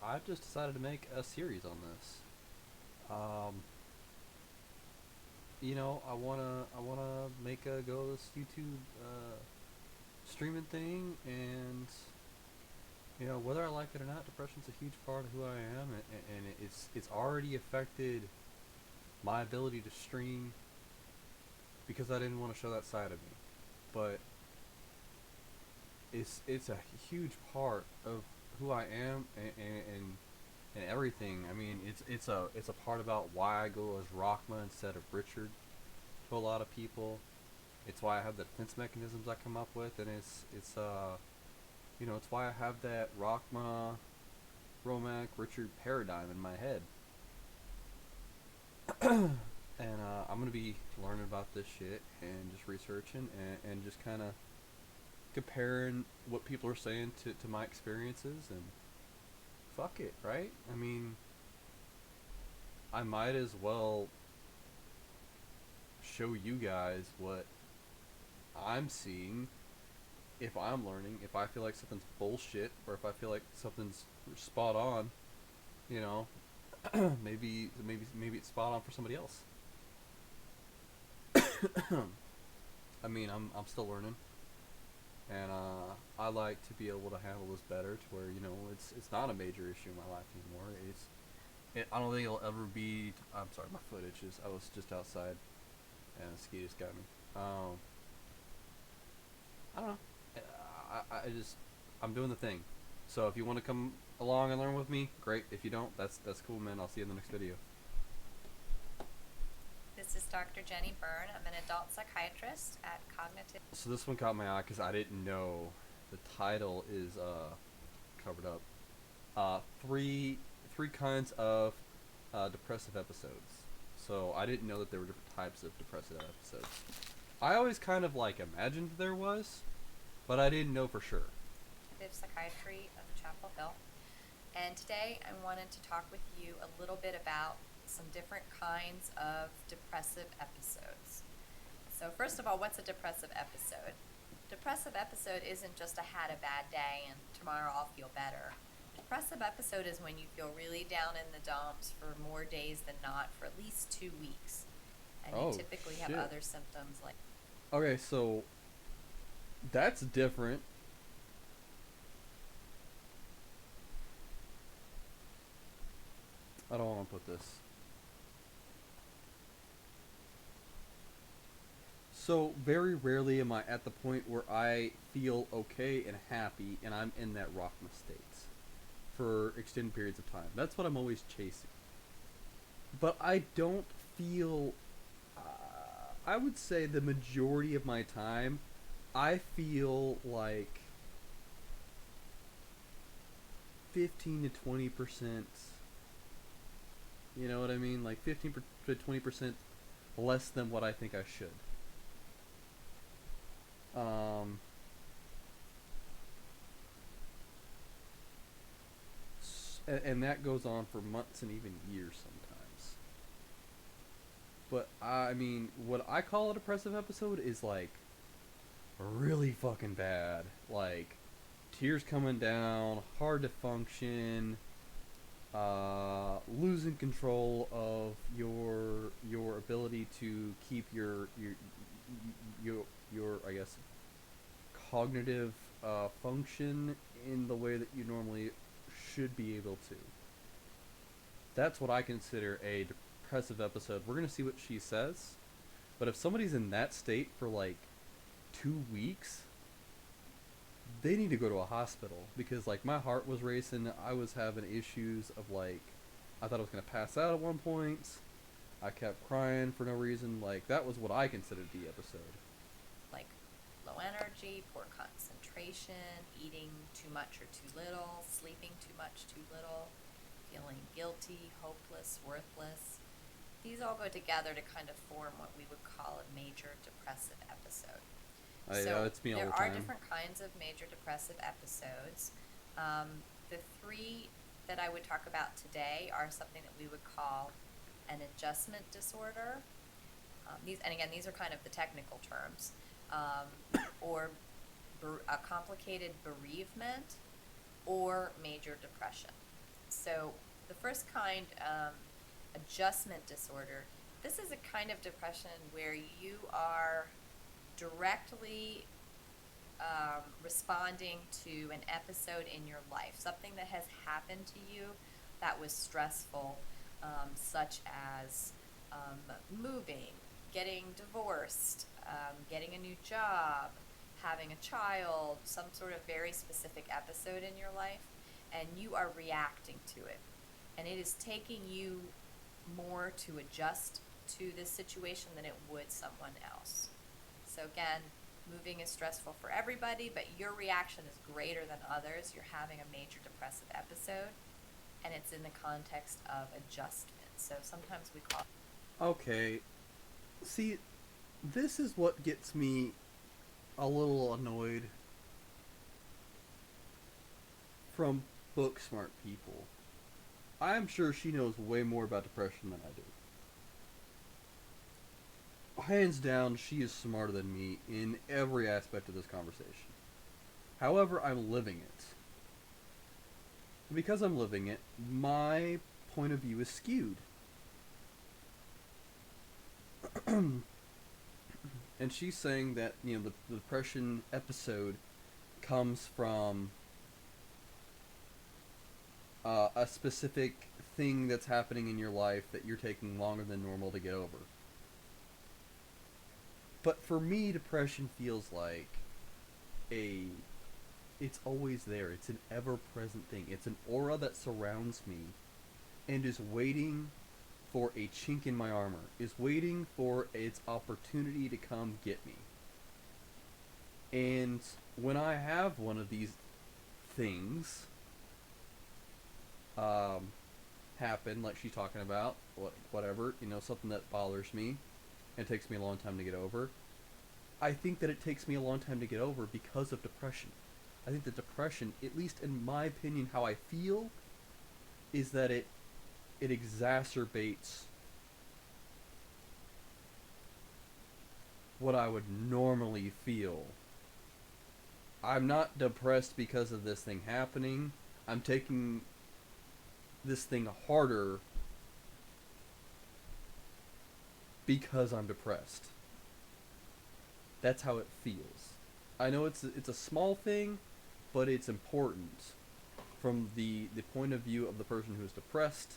I just decided to make a series on this. Um, I wanna make a go this YouTube streaming thing, and whether I like it or not, depression's a huge part of who I am, and it's already affected my ability to stream because I didn't want to show that side of me. But it's a huge part of who I am, and everything. I mean, it's a part about why I go as Rockma instead of Richard to a lot of people. It's why I have the defense mechanisms I come up with, and it's why I have that Rockma Romac Richard paradigm in my head. And I'm gonna be learning about this shit and just researching and just kind of comparing what people are saying to my experiences, and fuck it, right? I mean, I might as well show you guys what I'm seeing. If I'm learning, if I feel like something's bullshit, or if I feel like something's spot on, you know, maybe it's spot on for somebody else. I mean, I'm still learning, and I like to be able to handle this better, to where it's not a major issue in my life anymore. I don't think it'll ever be. I'm sorry, my foot itches. I was just outside, and the mosquitoes got me. I don't know. I just I'm doing the thing. So if you want to come along and learn with me, great. If you don't, that's cool, man. I'll see you in the next video. This is Dr. Jenny Byrne. I'm an adult psychiatrist at Cognitive. So this one caught my eye because I didn't know the title is covered up. Three kinds of depressive episodes. So I didn't know that there were different types of depressive episodes. I always kind of like imagined there was, but I didn't know for sure. Psychiatry of Chapel Hill. And today I wanted to talk with you a little bit about some different kinds of depressive episodes. So first of all, what's a depressive episode? Depressive episode isn't just I had a bad day and tomorrow I'll feel better. Depressive episode is when you feel really down in the dumps for more days than not, for at least 2 weeks. And you typically have other symptoms like... Okay, so that's different. I don't want to put this. So very rarely am I at the point where I feel okay and happy and I'm in that Rockma state for extended periods of time. That's what I'm always chasing. But I don't feel. I would say the majority of my time, I feel like 15 to 20%. You know what I mean? Like 15 to 20% less than what I think I should. Um, and that goes on for months and even years sometimes. But I mean, what I call a depressive episode is like really fucking bad. Like tears coming down, hard to function, losing control of your ability to keep your I guess cognitive function in the way that you normally should be able to. That's what I consider a depressive episode. We're gonna see what she says, but if somebody's in that state for like 2 weeks, they need to go to a hospital, because like my heart was racing. I was having issues of like, I thought I was gonna pass out at one point. I kept crying for no reason. Like that was what I considered the episode. Like low energy, poor concentration, eating too much or too little, sleeping too much, too little, feeling guilty, hopeless, worthless. These all go together to kind of form what we would call a major depressive episode. It's me all the There time. are different kinds of major depressive episodes. The three that I would talk about today are something that we would call an adjustment disorder. These are kind of the technical terms, or a complicated bereavement, or major depression. So the first kind, adjustment disorder, this is a kind of depression where you are directly responding to an episode in your life, something that has happened to you that was stressful, such as moving, getting divorced, getting a new job, having a child, some sort of very specific episode in your life, and you are reacting to it. And it is taking you more to adjust to this situation than it would someone else. So, again, moving is stressful for everybody, but your reaction is greater than others. You're having a major depressive episode, and it's in the context of adjustment. So sometimes we call. Okay, see, this is what gets me a little annoyed from book smart people. I'm sure she knows way more about depression than I do. Hands down, she is smarter than me in every aspect of this conversation. However, I'm living it. Because I'm living it, my point of view is skewed. And she's saying that, the depression episode comes from a specific thing that's happening in your life that you're taking longer than normal to get over. But for me, depression feels like a it's always there. It's an ever-present thing. It's an aura that surrounds me and is waiting for a chink in my armor, is waiting for its opportunity to come get me. And when I have one of these things happen, like she's talking about, whatever, something that bothers me and takes me a long time to get over, I think that it takes me a long time to get over because of depression. I think that depression, at least in my opinion, how I feel, is that it exacerbates what I would normally feel. I'm not depressed because of this thing happening. I'm taking this thing harder because I'm depressed. That's how it feels. I know it's a small thing, but it's important from the point of view of the person who is depressed.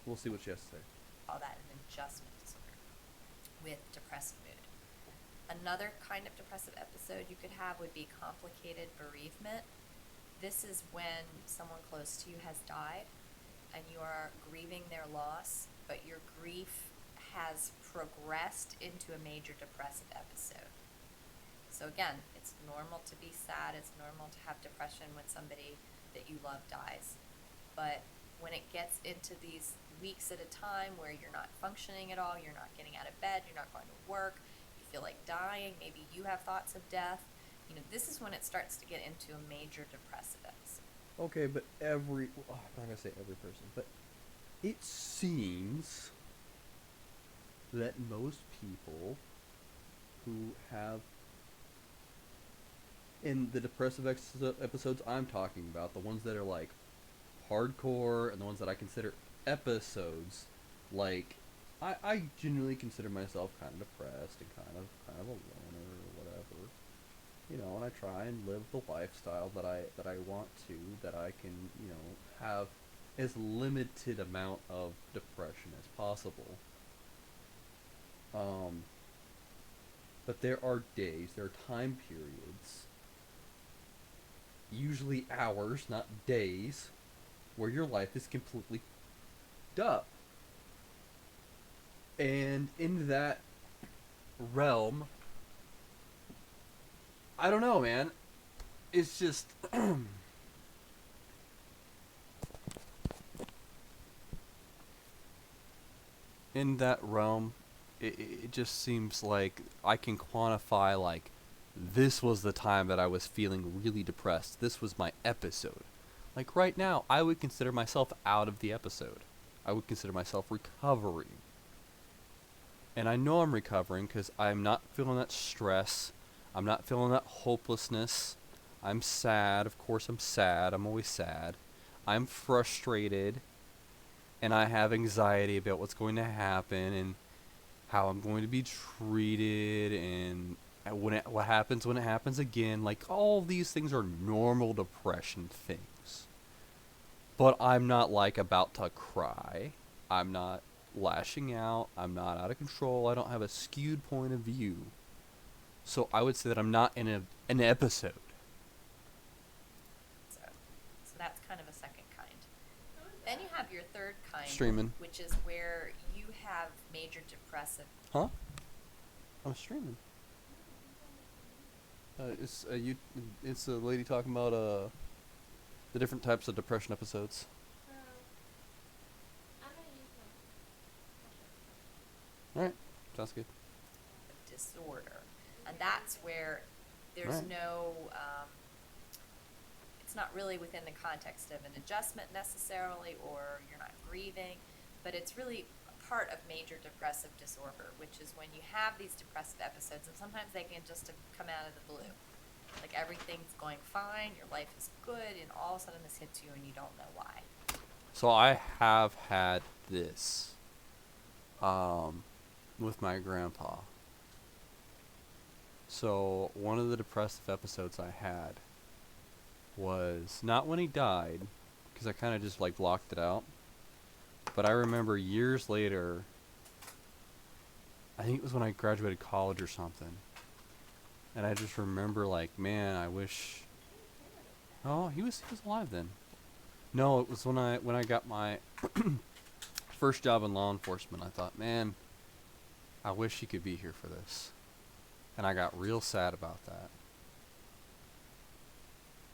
We'll see what she has to say. Call that an adjustment disorder with depressive mood. Another kind of depressive episode you could have would be complicated bereavement. This is when someone close to you has died and you are grieving their loss, but your grief has progressed into a major depressive episode. So again, it's normal to be sad, it's normal to have depression when somebody that you love dies. But when it gets into these weeks at a time where you're not functioning at all, you're not getting out of bed, you're not going to work, you feel like dying, maybe you have thoughts of death, this is when it starts to get into a major depressive episode. Okay, but I'm not going to say every person, but it seems that most people who have, in the depressive episodes I'm talking about, the ones that are like hardcore and the ones that I consider episodes, like I genuinely consider myself kind of depressed and kind of a loner or whatever, and I try and live the lifestyle that I want to, that I can have as limited amount of depression as possible. But there are days, there are time periods, usually hours, not days, where your life is completely up. And in that realm, I don't know, man. It's just in that realm, it just seems like I can quantify, like, this was the time that I was feeling really depressed. This was my episode. Like, right now, I would consider myself out of the episode. I would consider myself recovering. And I know I'm recovering because I'm not feeling that stress. I'm not feeling that hopelessness. I'm sad. Of course, I'm sad. I'm always sad. I'm frustrated, and I have anxiety about what's going to happen and how I'm going to be treated, and what happens when it happens again. Like, all these things are normal depression things. But I'm not like about to cry. I'm not lashing out. I'm not out of control. I don't have a skewed point of view. So I would say that I'm not in an episode. So, so that's kind of a second kind. Then you have your third kind, Streaming. which is where you have major depressive. Huh? I'm streaming. It's a lady talking about the different types of depression episodes. All right, sounds good. Disorder, and that's where there's Right. no it's not really within the context of an adjustment necessarily, or you're not grieving, but it's really a part of major depressive disorder, which is when you have these depressive episodes, and sometimes they can just come out of the blue, like everything's going fine, your life is good, and all of a sudden this hits you and you don't know why. So I have had this um, with my grandpa. So one of the depressive episodes I had was not when he died, because I kind of just like blocked it out. But I remember years later, I think it was when I graduated college or something, and I just remember like, man, I wish. Oh, he was alive then. No, it was when I got my first job in law enforcement. I thought, man, I wish he could be here for this, and I got real sad about that.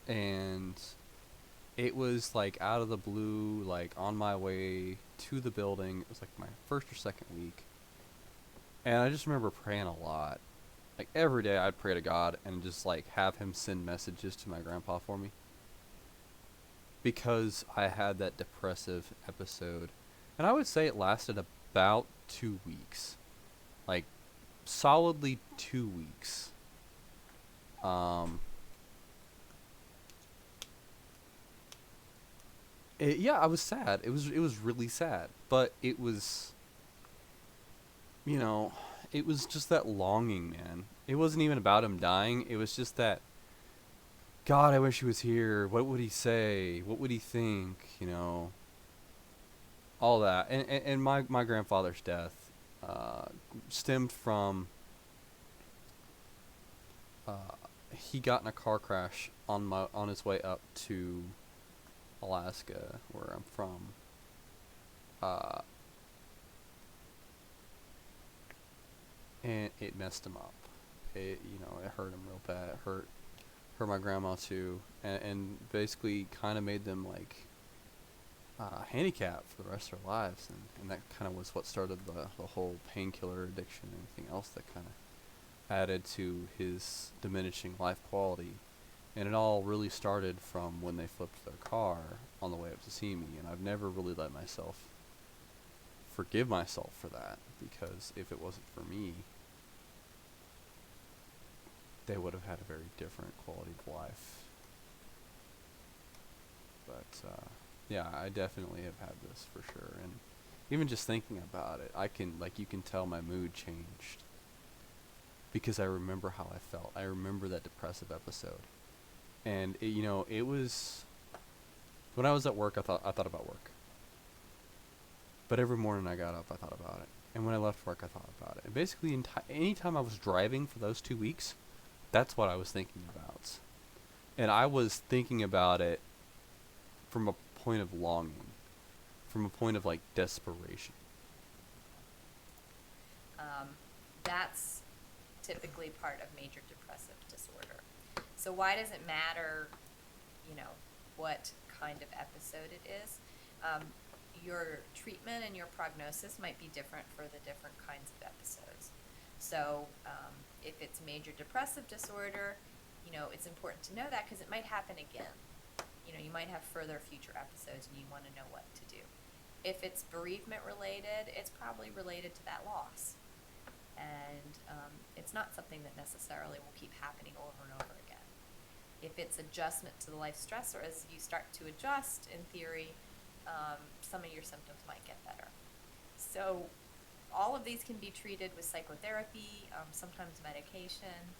And it was like out of the blue, like on my way to the building. It was like my first or second week, and I just remember praying a lot. Like every day, I'd pray to God and just like have Him send messages to my grandpa for me, because I had that depressive episode, and I would say it lasted about 2 weeks, like solidly 2 weeks. Um, yeah, I was sad. It was really sad, but you know, it was just that longing, man. It wasn't even about him dying. It was just that, God, I wish he was here. What would he say? What would he think? All that. And my grandfather's death stemmed from he got in a car crash on his way up to Alaska, where I'm from. Uh, and it messed him up. It hurt him real bad. It hurt my grandma too, and basically kind of made them like handicapped for the rest of their lives, and that kind of was what started the whole painkiller addiction and everything else that kind of added to his diminishing life quality. And it all really started from when they flipped their car on the way up to see me, and I've never really let myself forgive myself for that, because if it wasn't for me, they would have had a very different quality of life. But yeah, I definitely have had this for sure, and even just thinking about it, you can tell my mood changed, because I remember how I felt. I remember that depressive episode, and it was when I was at work. I thought about work, but every morning I got up, I thought about it, and when I left work, I thought about it. And basically, anytime I was driving for those 2 weeks, that's what I was thinking about, and I was thinking about it from a point of longing, from a point of like desperation. That's typically part of major depressive disorder. So why does it matter, what kind of episode it is? Your treatment and your prognosis might be different for the different kinds of episodes. So if it's major depressive disorder, it's important to know that, because it might happen again. You might have further future episodes and you want to know what to do. If it's bereavement related, it's probably related to that loss. And it's not something that necessarily will keep happening over and over again. if it's adjustment to the life stressor, as you start to adjust, in theory, some of your symptoms might get better. So all of these can be treated with psychotherapy, sometimes medication.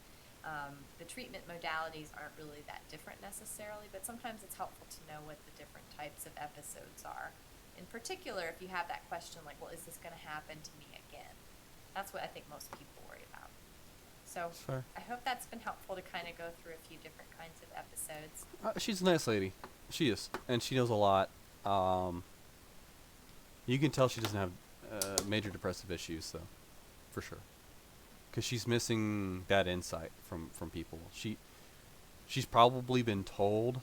The treatment modalities aren't really that different necessarily, but sometimes it's helpful to know what the different types of episodes are. In particular, if you have that question like, well, is this going to happen to me again? That's what I think most people worry about. So Fair. I hope that's been helpful to kind of go through a few different kinds of episodes. She's a nice lady. She is, and she knows a lot. You can tell she doesn't have major depressive issues, though, for sure. Because she's missing that insight from people. She's probably been told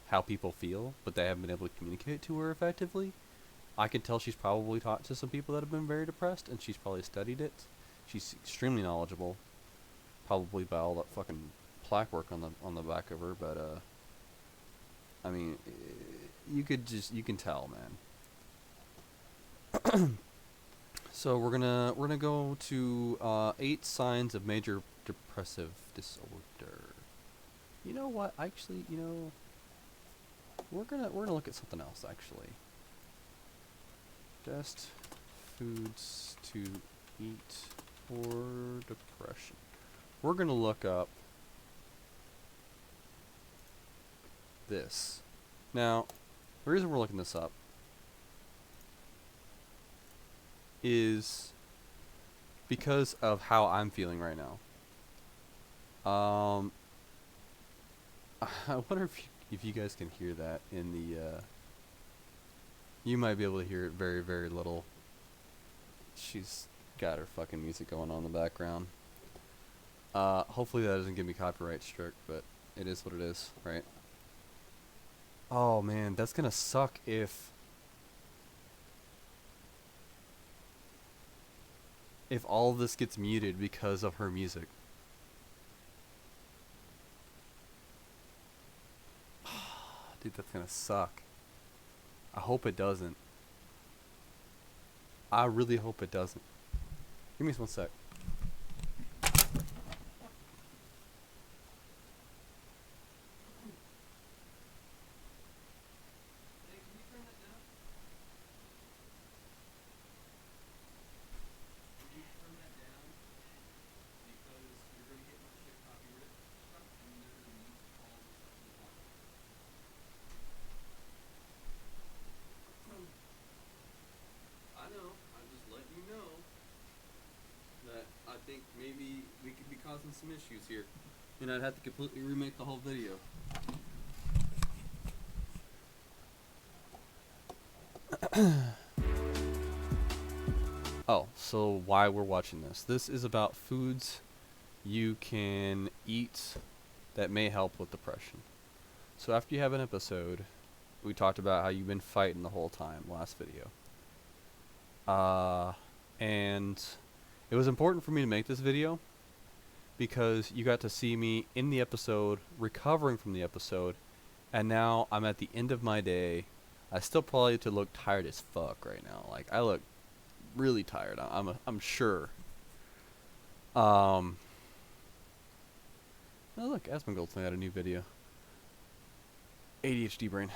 how people feel, but they haven't been able to communicate to her effectively. I can tell she's probably talked to some people that have been very depressed, and she's probably studied it. She's extremely knowledgeable, probably by all that fucking plaque work on the back of her. But I mean, you can tell, man. So we're gonna go to 8 signs of major depressive disorder. You know what? Actually, we're gonna look at something else. Actually, best foods to eat for depression. We're gonna look up this. Now, the reason we're looking this up is because of how I'm feeling right now. I wonder if you guys can hear that in the. You might be able to hear it very, very little. She's got her fucking music going on in the background. Hopefully that doesn't give me copyright struck, but it is what it is, right? Oh man, that's gonna suck if all of this gets muted because of her music. Dude, that's gonna suck. I hope it doesn't. I really hope it doesn't. Give me just 1 sec. I think maybe we could be causing some issues here, and I'd have to completely remake the whole video. Oh, so why we're watching this. This is about foods you can eat that may help with depression. So after you have an episode, we talked about how you've been fighting the whole time last video. And it was important for me to make this video because you got to see me in the episode, recovering from the episode, and now I'm at the end of my day. I still probably to look tired as fuck right now. Like, I look really tired. I'm sure. Oh look, Asmongold's had a new video. ADHD brain.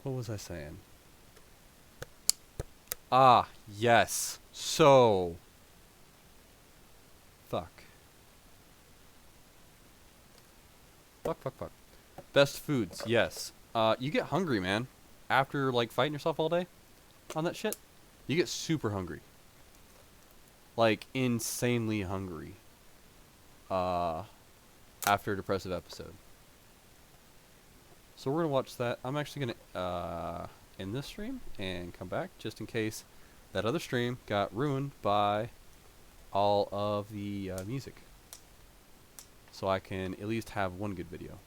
What was I saying? Ah, yes. So. Fuck. Fuck. Best foods, yes. You get hungry, man. After, like, fighting yourself all day on that shit. You get super hungry. Like, insanely hungry. After a depressive episode. So we're gonna watch that. I'm actually gonna end this stream and come back just in case that other stream got ruined by all of the music. So I can at least have one good video.